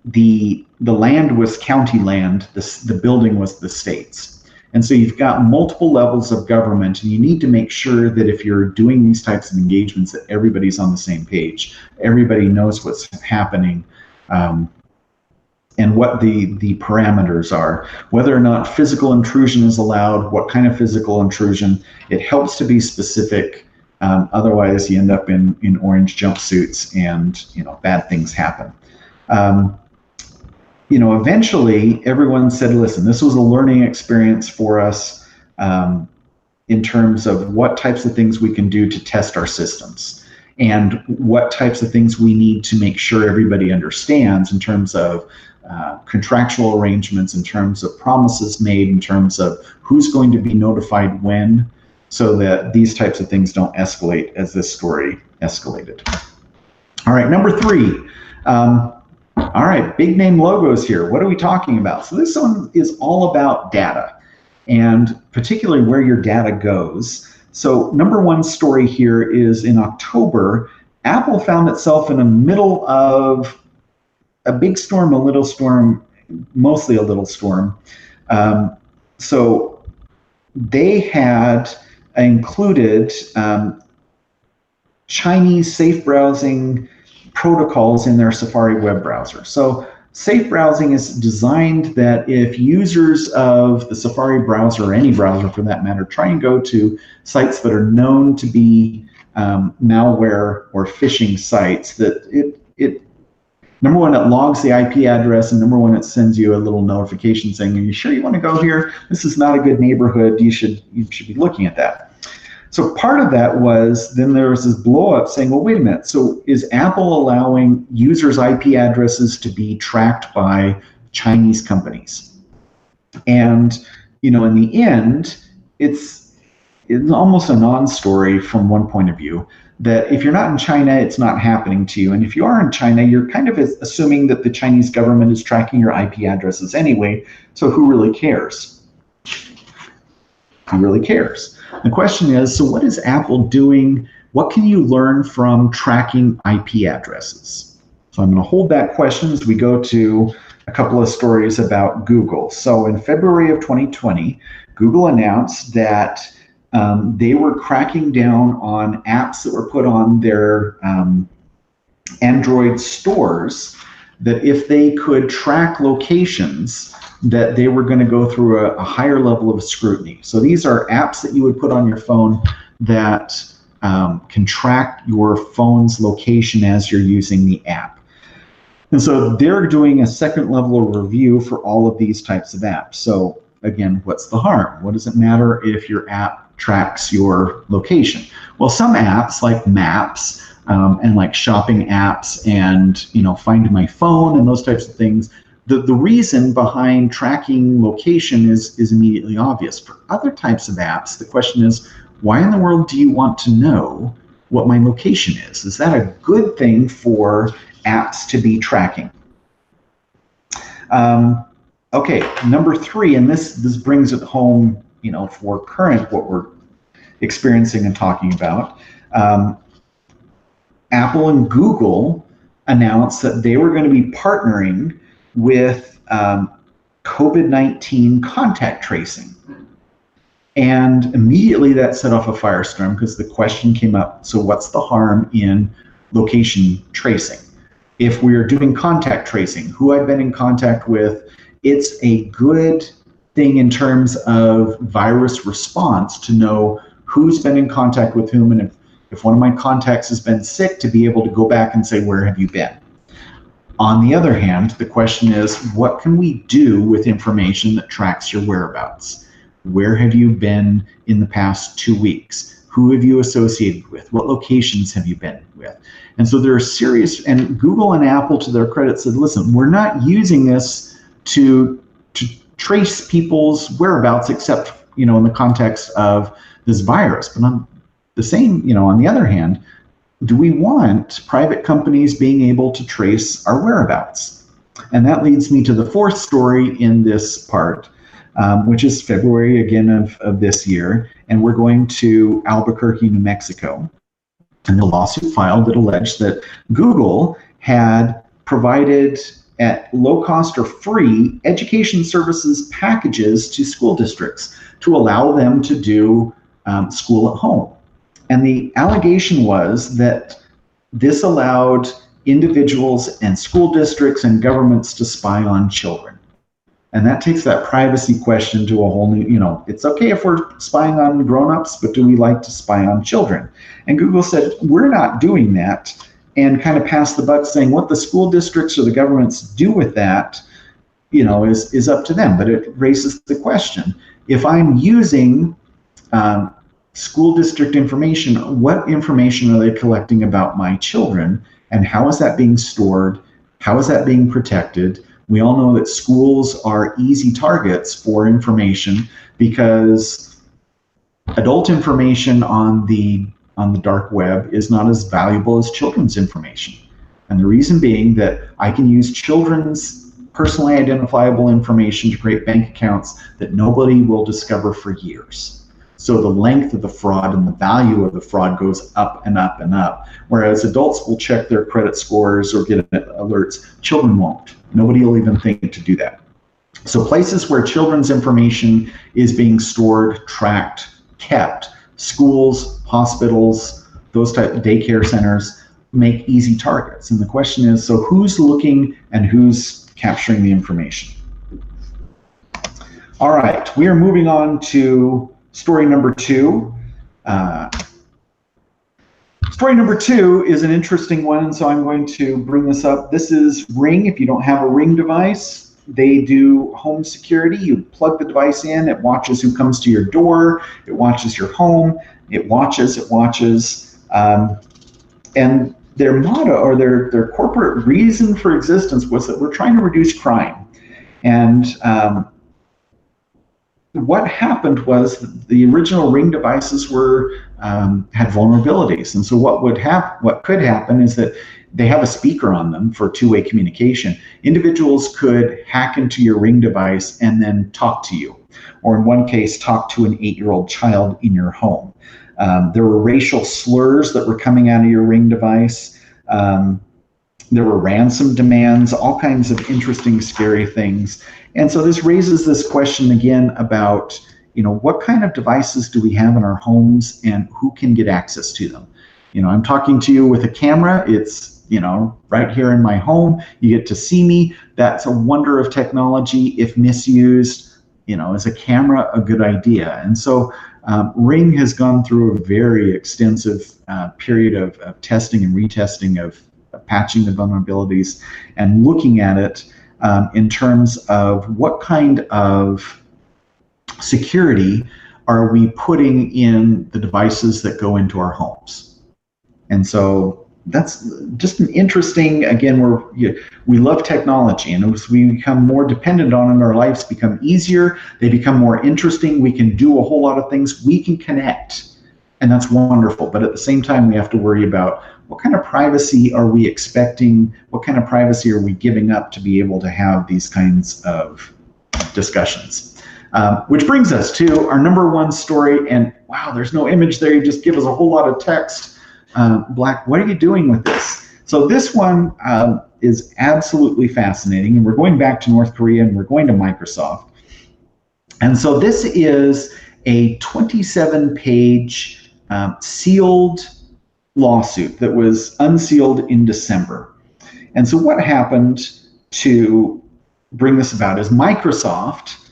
[SPEAKER 2] the land was county land, the building was the state's. And so you've got multiple levels of government, and you need to make sure that if you're doing these types of engagements, that everybody's on the same page. Everybody knows what's happening, and what the parameters are, whether or not physical intrusion is allowed, what kind of physical intrusion. It helps to be specific. Otherwise, you end up in orange jumpsuits, and bad things happen. Eventually everyone said, listen, this was a learning experience for us in terms of what types of things we can do to test our systems and what types of things we need to make sure everybody understands in terms of contractual arrangements, in terms of promises made, in terms of who's going to be notified when, so that these types of things don't escalate as this story escalated. All right, number 3. All right, big name logos here. What are we talking about? So this one is all about data, and particularly where your data goes. So number 1 story here is in October, Apple found itself in the middle of a big storm, a little storm, mostly a little storm. So they had included Chinese safe browsing protocols in their Safari web browser. So safe browsing is designed that if users of the Safari browser, or any browser for that matter, try and go to sites that are known to be malware or phishing sites, that it number 1, it logs the IP address, and number 1, it sends you a little notification saying, are you sure you want to go here? This is not a good neighborhood. You should be looking at that. So part of that was, then there was this blow up saying, well, wait a minute. So is Apple allowing users' IP addresses to be tracked by Chinese companies? And, in the end, it's almost a non-story from one point of view, that if you're not in China, it's not happening to you. And if you are in China, you're kind of assuming that the Chinese government is tracking your IP addresses anyway. So who really cares? Who really cares? The question is, so what is Apple doing? What can you learn from tracking IP addresses? So I'm going to hold that question as we go to a couple of stories about Google. So in February of 2020, Google announced that they were cracking down on apps that were put on their Android stores, that if they could track locations, that they were going to go through a higher level of scrutiny. So these are apps that you would put on your phone that can track your phone's location as you're using the app. And so they're doing a second level of review for all of these types of apps. So again, what's the harm? What does it matter if your app tracks your location? Well, some apps like Maps and like shopping apps and Find My Phone and those types of things, the reason behind tracking location is immediately obvious. For other types of apps, the question is, why in the world do you want to know what my location is? Is that a good thing for apps to be tracking? Okay, number 3, and this brings it home, for current what we're experiencing and talking about. Apple and Google announced that they were going to be partnering with COVID-19 contact tracing. And immediately that set off a firestorm, because the question came up, so what's the harm in location tracing? If we're doing contact tracing, who I've been in contact with, it's a good thing in terms of virus response to know who's been in contact with whom, and if one of my contacts has been sick, to be able to go back and say, where have you been? On the other hand, the question is, what can we do with information that tracks your whereabouts? Where have you been in the past 2 weeks? Who have you associated with? What locations have you been with? And so there are serious, and Google and Apple, to their credit, said, listen, we're not using this to trace people's whereabouts except, in the context of this virus. But on the other hand, do we want private companies being able to trace our whereabouts? And that leads me to the 4th story in this part, which is February again of this year. And we're going to Albuquerque, New Mexico. And the lawsuit filed that alleged that Google had provided at low cost or free education services packages to school districts to allow them to do school at home. And the allegation was that this allowed individuals and school districts and governments to spy on children. And that takes that privacy question to a whole new, it's okay if we're spying on grown-ups, but do we like to spy on children? And Google said, we're not doing that, and kind of passed the buck saying what the school districts or the governments do with that, is up to them. But it raises the question, if I'm using school district information, what information are they collecting about my children, and how is that being stored? How is that being protected? We all know that schools are easy targets for information because adult information on the dark web is not as valuable as children's information. And the reason being that I can use children's personally identifiable information to create bank accounts that nobody will discover for years. So the length of the fraud and the value of the fraud goes up and up and up. Whereas adults will check their credit scores or get alerts, children won't. Nobody will even think to do that. So places where children's information is being stored, tracked, kept, schools, hospitals, those type of daycare centers make easy targets. And the question is, so who's looking and who's capturing the information? All right, we are moving on to story number 2. Story number 2 is an interesting one, and so I'm going to bring this up. This is Ring. If you don't have a Ring device, they do home security. You plug the device in, it watches who comes to your door, it watches your home, it watches. And their motto, or their corporate reason for existence, was that we're trying to reduce crime. And what happened was the original Ring devices had vulnerabilities, and so what could happen is that they have a speaker on them for two-way communication. Individuals could hack into your Ring device and then talk to you, or in one case, talk to an 8-year-old child in your home. There were racial slurs that were coming out of your Ring device. There were ransom demands, all kinds of interesting, scary things. And so this raises this question again about, what kind of devices do we have in our homes and who can get access to them? I'm talking to you with a camera. It's, right here in my home. You get to see me. That's a wonder of technology. If misused, is a camera a good idea? And so Ring has gone through a very extensive period of testing and retesting of patching the vulnerabilities and looking at it in terms of what kind of security are we putting in the devices that go into our homes. And so that's just an interesting, again, we love technology, and as we become more dependent on it, our lives become easier, they become more interesting, we can do a whole lot of things, we can connect, and that's wonderful. But at the same time, we have to worry about what kind of privacy are we expecting, what kind of privacy are we giving up to be able to have these kinds of discussions. Which brings us to our number 1 story, and wow, there's no image there, you just give us a whole lot of text. Black, what are you doing with this? So this one is absolutely fascinating, and we're going back to North Korea and we're going to Microsoft. And so this is a 27-page sealed lawsuit that was unsealed in December. And so what happened to bring this about is Microsoft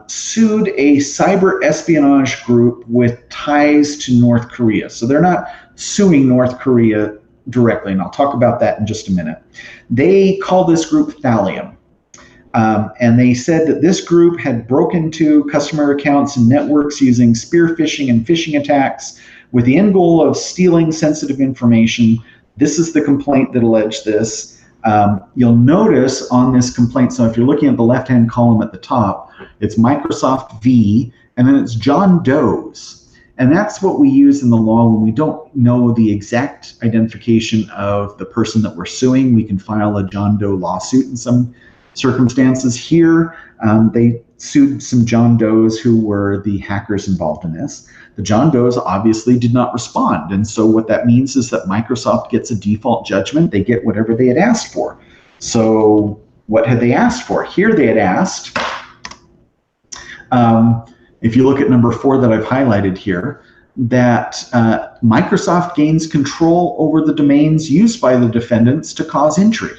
[SPEAKER 2] sued a cyber espionage group with ties to North Korea. So they're not suing North Korea directly, and I'll talk about that in just a minute. They call this group Thallium. And they said that this group had broken into customer accounts and networks using spear phishing and phishing attacks with the end goal of stealing sensitive information. This is the complaint that alleged this. You'll notice on this complaint, so if you're looking at the left-hand column at the top, it's Microsoft V, and then it's John Doe's. And that's what we use in the law when we don't know the exact identification of the person that we're suing. We can file a John Doe lawsuit in some circumstances. Here, they sued some John Does who were the hackers involved in this. The John Does obviously did not respond, and so what that means is that Microsoft gets a default judgment. They get whatever they had asked for. So what had they asked for? Here they had asked, if you look at number 4 that I've highlighted here, that Microsoft gains control over the domains used by the defendants to cause injury.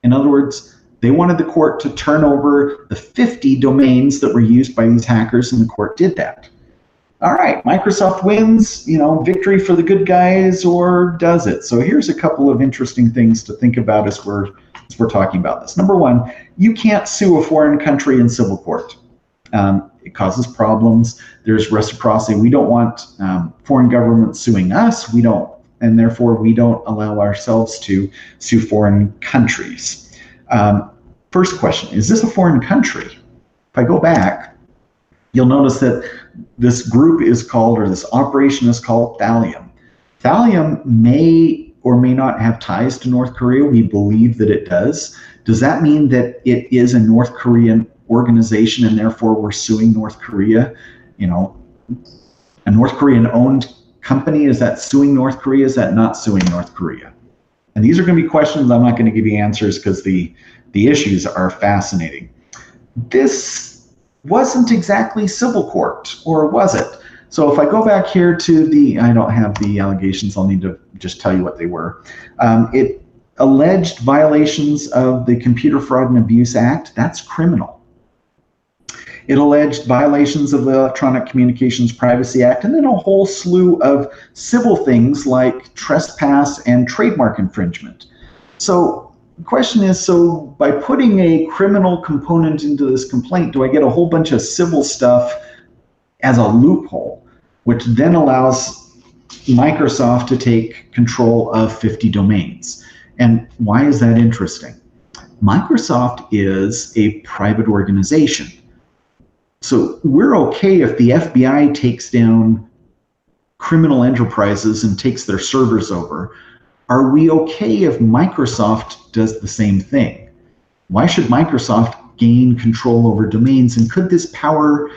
[SPEAKER 2] In other words, they wanted the court to turn over the 50 domains that were used by these hackers, and the court did that. All right, Microsoft wins, victory for the good guys, or does it? So here's a couple of interesting things to think about as we're talking about this. Number 1, you can't sue a foreign country in civil court. It causes problems. There's reciprocity. We don't want foreign governments suing us. And therefore we don't allow ourselves to sue foreign countries. First question, is this a foreign country? If I go back, you'll notice that this group is called, or this operation is called Thallium. Thallium may or may not have ties to North Korea. We believe that it does. Does that mean that it is a North Korean organization and therefore we're suing North Korea? A North Korean owned company, is that suing North Korea? Is that not suing North Korea? And these are going to be questions I'm not going to give you answers because the issues are fascinating. This wasn't exactly civil court, or was it? So if I go back here to I don't have the allegations, I'll need to just tell you what they were. It alleged violations of the Computer Fraud and Abuse Act. That's criminal. It alleged violations of the Electronic Communications Privacy Act, and then a whole slew of civil things like trespass and trademark infringement. So the question is, so by putting a criminal component into this complaint, do I get a whole bunch of civil stuff as a loophole, which then allows Microsoft to take control of 50 domains? And why is that interesting? Microsoft is a private organization. So we're okay if the FBI takes down criminal enterprises and takes their servers over. Are we okay if Microsoft does the same thing? Why should Microsoft gain control over domains? And could this power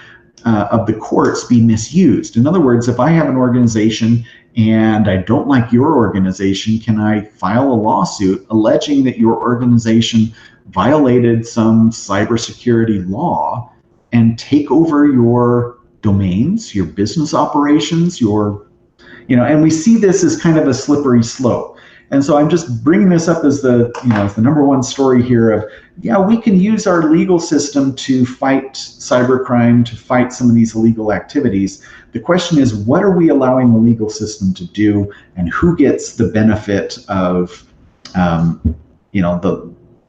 [SPEAKER 2] of the courts be misused? In other words, if I have an organization and I don't like your organization, can I file a lawsuit alleging that your organization violated some cybersecurity law and take over your domains, your business operations, and we see this as kind of a slippery slope. And so I'm just bringing this up as the number one story here of, we can use our legal system to fight cybercrime, to fight some of these illegal activities. The question is, what are we allowing the legal system to do, and who gets the benefit of,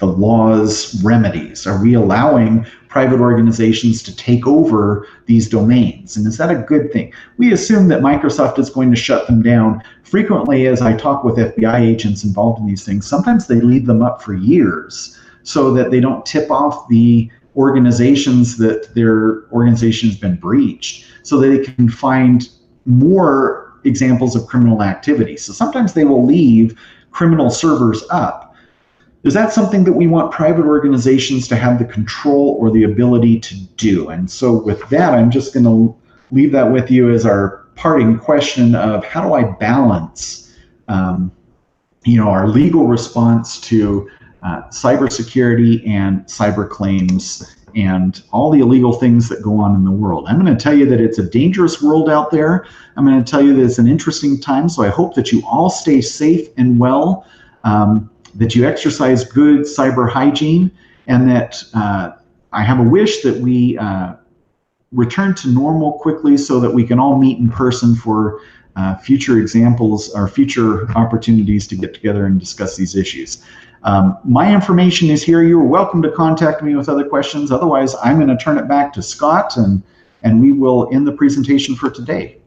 [SPEAKER 2] the law's remedies? Are we allowing private organizations to take over these domains? And is that a good thing? We assume that Microsoft is going to shut them down. Frequently, as I talk with FBI agents involved in these things, sometimes they leave them up for years so that they don't tip off the organizations that their organization has been breached, so that they can find more examples of criminal activity. So sometimes they will leave criminal servers up. Is that something that we want private organizations to have the control or the ability to do? And so with that, I'm just going to leave that with you as our parting question of, how do I balance our legal response to cybersecurity and cyber claims and all the illegal things that go on in the world? I'm going to tell you that it's a dangerous world out there. I'm going to tell you that it's an interesting time. So I hope that you all stay safe and well, that you exercise good cyber hygiene, and that I have a wish that we return to normal quickly so that we can all meet in person for future examples or future opportunities to get together and discuss these issues. My information is here. You're welcome to contact me with other questions. Otherwise, I'm going to turn it back to Scott, and we will end the presentation for today.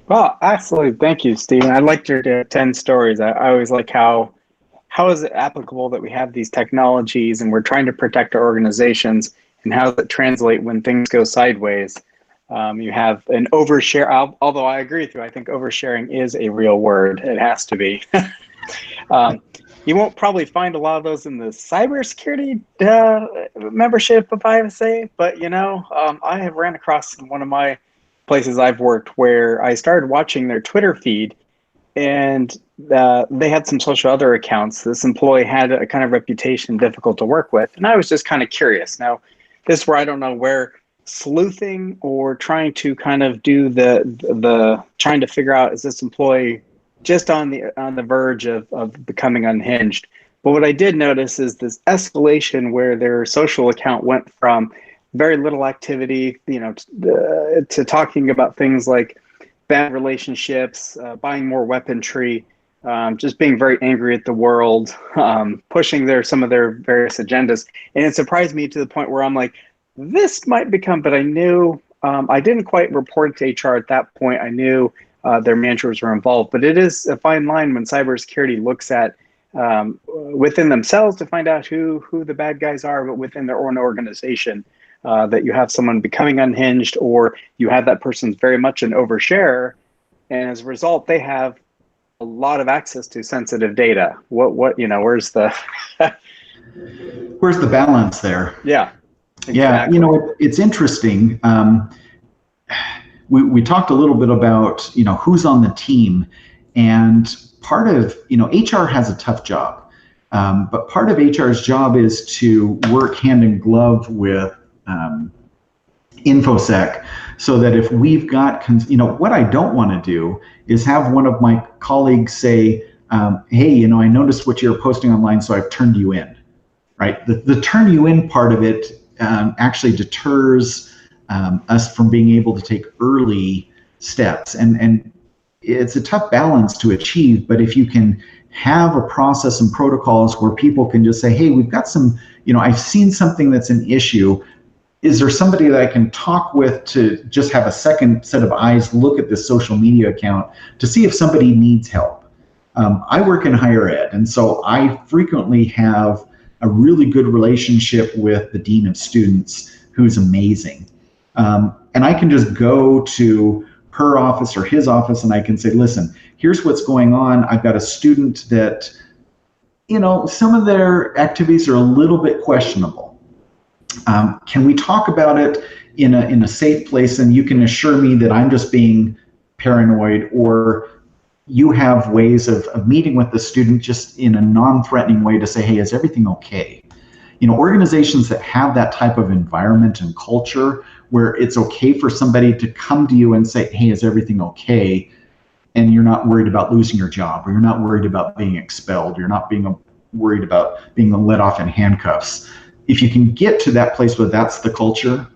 [SPEAKER 1] Well, absolutely. Thank you, Stephen. I liked your 10 stories. I always like how is it applicable that we have these technologies and we're trying to protect our organizations, and how does it translate when things go sideways? You have an overshare, although I agree with you, I think oversharing is a real word. It has to be. You won't probably find a lot of those in the cybersecurity membership of ISA, but I have ran across one of my places I've worked where I started watching their Twitter feed, and they had some social other accounts. This employee had a kind of reputation difficult to work with, and I was just kind of curious. Now, this is where I don't know where sleuthing or trying to kind of do the trying to figure out, is this employee just on the verge of becoming unhinged. But what I did notice is this escalation where their social account went from very little activity, to talking about things like bad relationships, buying more weaponry, just being very angry at the world, pushing some of their various agendas. And it surprised me to the point where I'm like, this might become, but I knew, I didn't quite report it to HR at that point. I knew their managers were involved, but it is a fine line when cybersecurity looks at within themselves to find out who the bad guys are, but within their own organization, that you have someone becoming unhinged, or you have that person's very much an overshare, and as a result, they have a lot of access to sensitive data. Where's the
[SPEAKER 2] where's the balance there?
[SPEAKER 1] Yeah. Exactly.
[SPEAKER 2] Yeah, it's interesting. We talked a little bit about, who's on the team, and part of, HR has a tough job, but part of HR's job is to work hand in glove with InfoSec, so that if we've got, what I don't want to do is have one of my colleagues say, hey, I noticed what you're posting online, so I've turned you in, right? The turn you in part of it actually deters us from being able to take early steps. And it's a tough balance to achieve, but if you can have a process and protocols where people can just say, hey, we've got some, I've seen something that's an issue. Is there somebody that I can talk with to just have a second set of eyes look at this social media account to see if somebody needs help? I work in higher ed, and so I frequently have a really good relationship with the dean of students, who's amazing. And I can just go to her office or his office and I can say, listen, here's what's going on. I've got a student that, some of their activities are a little bit questionable. Can we talk about it in a safe place, and you can assure me that I'm just being paranoid, or you have ways of meeting with the student just in a non-threatening way to say, hey, is everything okay? Organizations that have that type of environment and culture where it's okay for somebody to come to you and say, hey, is everything okay? And you're not worried about losing your job, or you're not worried about being expelled, you're not worried about being let off in handcuffs. If you can get to that place where that's the culture,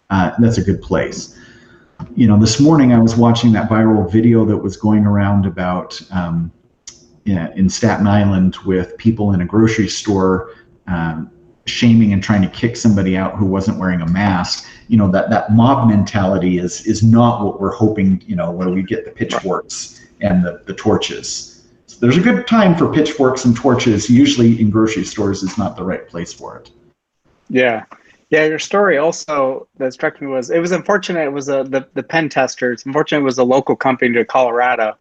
[SPEAKER 2] that's a good place. This morning I was watching that viral video that was going around about in Staten Island with people in a grocery store shaming and trying to kick somebody out who wasn't wearing a mask. That mob mentality is not what we're hoping, where we get the pitchforks and the torches. So there's a good time for pitchforks and torches. Usually in grocery stores is not the right place for it.
[SPEAKER 1] Yeah. Yeah, your story also that struck me was, it was unfortunate. It was the pen testers. Unfortunately, it was a local company to Colorado,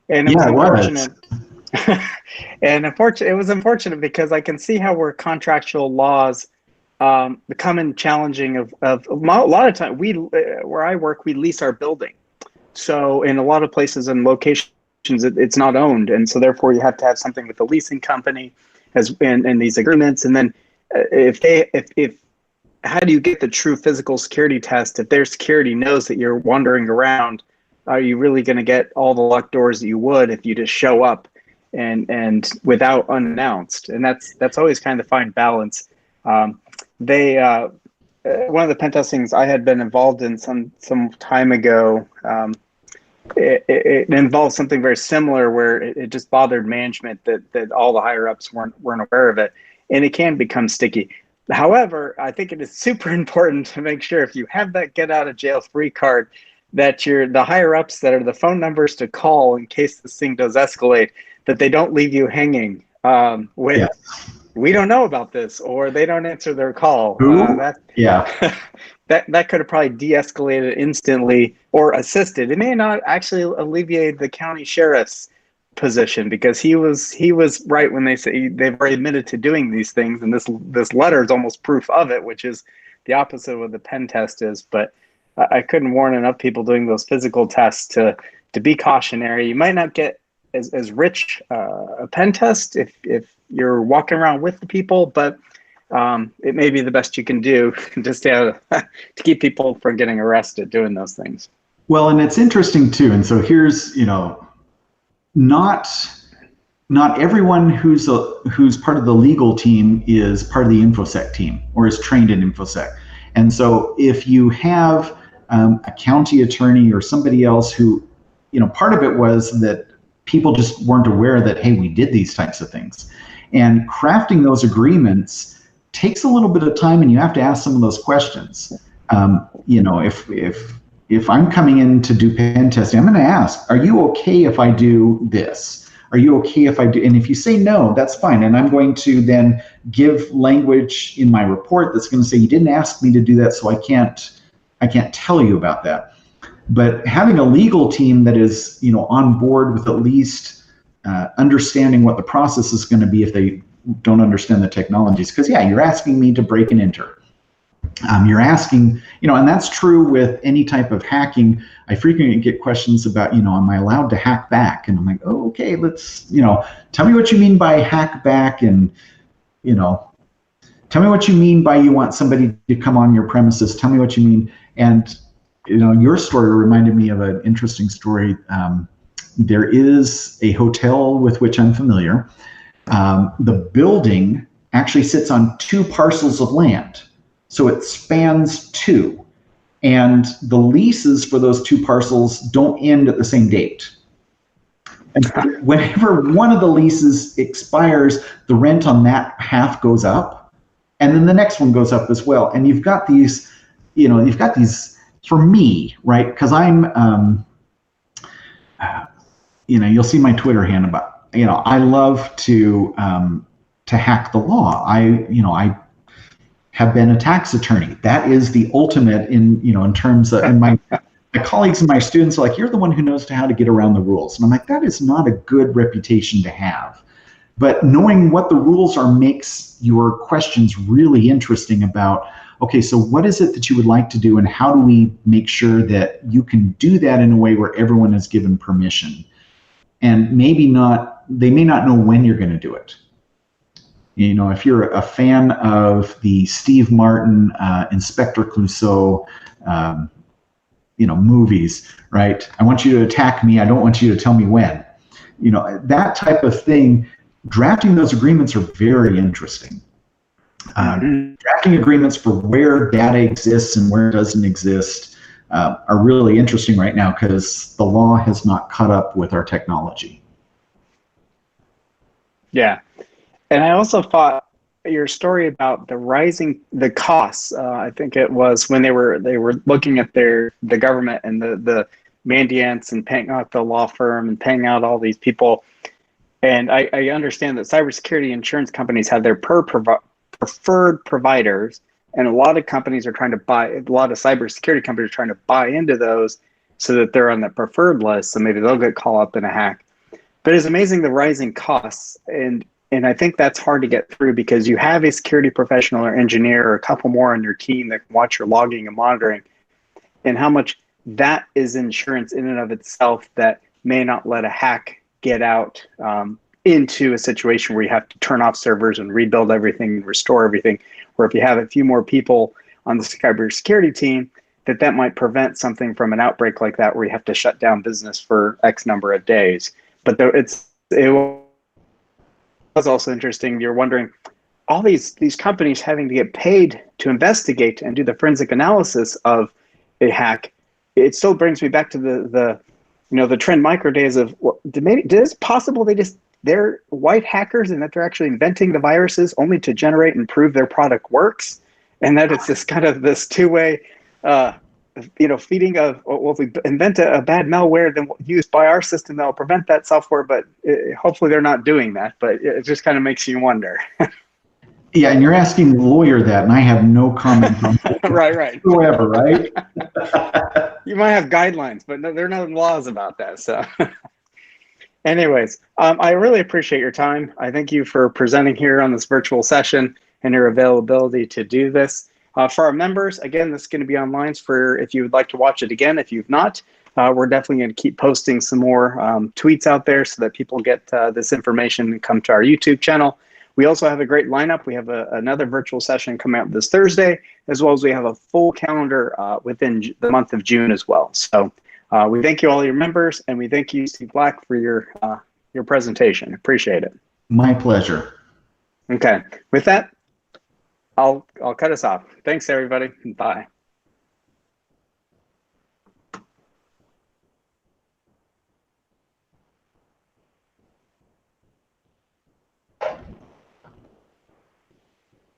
[SPEAKER 1] and it was unfortunate. And it was unfortunate because I can see how where contractual laws becoming challenging. Of a lot of time, where I work, we lease our building, so in a lot of places and locations, it's not owned, and so therefore you have to have something with the leasing company and these agreements, and then if how do you get the true physical security test if their security knows that you're wandering around? Are you really going to get all the locked doors that you would if you just show up and without unannounced? And that's always kind of the fine balance. One of the pen testings I had been involved in some time ago, it involved something very similar where it just bothered management that all the higher ups weren't aware of it, and it can become sticky. However, I think it is super important to make sure if you have that get out of jail free card, that the higher ups that are the phone numbers to call in case this thing does escalate, that they don't leave you hanging with, we don't know about this, or they don't answer their call. That could have probably de-escalated instantly or assisted. It may not actually alleviate the county sheriff's position, because he was right when they say they've already admitted to doing these things, and this letter is almost proof of it, which is the opposite of what the pen test is. But I couldn't warn enough people doing those physical tests to be cautionary. You might not get as rich a pen test if you're walking around with the people, but it may be the best you can do just to keep people from getting arrested doing those things.
[SPEAKER 2] Well, and it's interesting too. And so here's, not everyone who's part of the legal team is part of the InfoSec team or is trained in InfoSec. And so if you have a county attorney or somebody else who, part of it was that people just weren't aware that, hey, we did these types of things. And crafting those agreements takes a little bit of time, and you have to ask some of those questions. If I'm coming in to do pen testing, I'm going to ask, are you okay if I do this? Are you okay if I do? And if you say no, that's fine. And I'm going to then give language in my report that's going to say, you didn't ask me to do that, so I can't tell you about that. But having a legal team that is, on board with at least understanding what the process is going to be if they don't understand the technologies, because you're asking me to break and enter. You're asking, and that's true with any type of hacking. I frequently get questions about, am I allowed to hack back? And I'm like, oh, okay, let's, tell me what you mean by hack back, and, tell me what you mean by you want somebody to come on your premises. Tell me what you mean. And, your story reminded me of an interesting story. There is a hotel with which I'm familiar. The building actually sits on 2 parcels of land. So it spans 2. And the leases for those 2 parcels don't end at the same date. And whenever one of the leases expires, the rent on that half goes up. And then the next one goes up as well. And you've got these, for me, right? Because I'm, you'll see my Twitter handle about, I love to hack the law. I have been a tax attorney. That is the ultimate in terms of, and my colleagues and my students are like, you're the one who knows how to get around the rules. And I'm like, that is not a good reputation to have. But knowing what the rules are makes your questions really interesting about, okay, so what is it that you would like to do, and how do we make sure that you can do that in a way where everyone is given permission? And they may not know when you're going to do it. If you're a fan of the Steve Martin, Inspector Clouseau, movies, right? I want you to attack me. I don't want you to tell me when. That type of thing, drafting those agreements are very interesting. Drafting agreements for where data exists and where it doesn't exist are really interesting right now because the law has not caught up with our technology.
[SPEAKER 1] Yeah. And I also thought your story about the costs, I think it was when they were looking at the government and the mandates and paying out the law firm and paying out all these people. And I understand that cybersecurity insurance companies have their preferred providers, and a lot of cybersecurity companies are trying to buy into those so that they're on the preferred list, so maybe they'll get caught up in a hack. But it's amazing the rising costs, and I think that's hard to get through because you have a security professional or engineer or a couple more on your team that can watch your logging and monitoring, and how much that is insurance in and of itself that may not let a hack get out into a situation where you have to turn off servers and rebuild everything and restore everything, where if you have a few more people on the cybersecurity team, that might prevent something from an outbreak like that where you have to shut down business for X number of days. But it was also interesting. You're wondering, all these companies having to get paid to investigate and do the forensic analysis of a hack. It still brings me back to the Trend Micro days of, is it possible they're white hackers and that they're actually inventing the viruses only to generate and prove their product works, and that it's this kind of this two-way feeding of, well, if we invent a bad malware then used by our system that'll prevent that software, but hopefully they're not doing that. But it just kind of makes you wonder.
[SPEAKER 2] Yeah, and you're asking the lawyer that, and I have no comment on that.
[SPEAKER 1] Right.
[SPEAKER 2] Whoever, right?
[SPEAKER 1] You might have guidelines, but there are no laws about that. So anyways, I really appreciate your time. I thank you for presenting here on this virtual session and your availability to do this. For our members, again, this is going to be online for if you would like to watch it again. If you've not, we're definitely going to keep posting some more tweets out there so that people get this information and come to our YouTube channel. We also have a great lineup. We have another virtual session coming out this Thursday, as well as we have a full calendar within the month of June as well. So we thank you all your members, and we thank you, Steve Black, for your presentation. Appreciate it.
[SPEAKER 2] My pleasure.
[SPEAKER 1] Okay, with that, I'll cut us off. Thanks, everybody. Bye.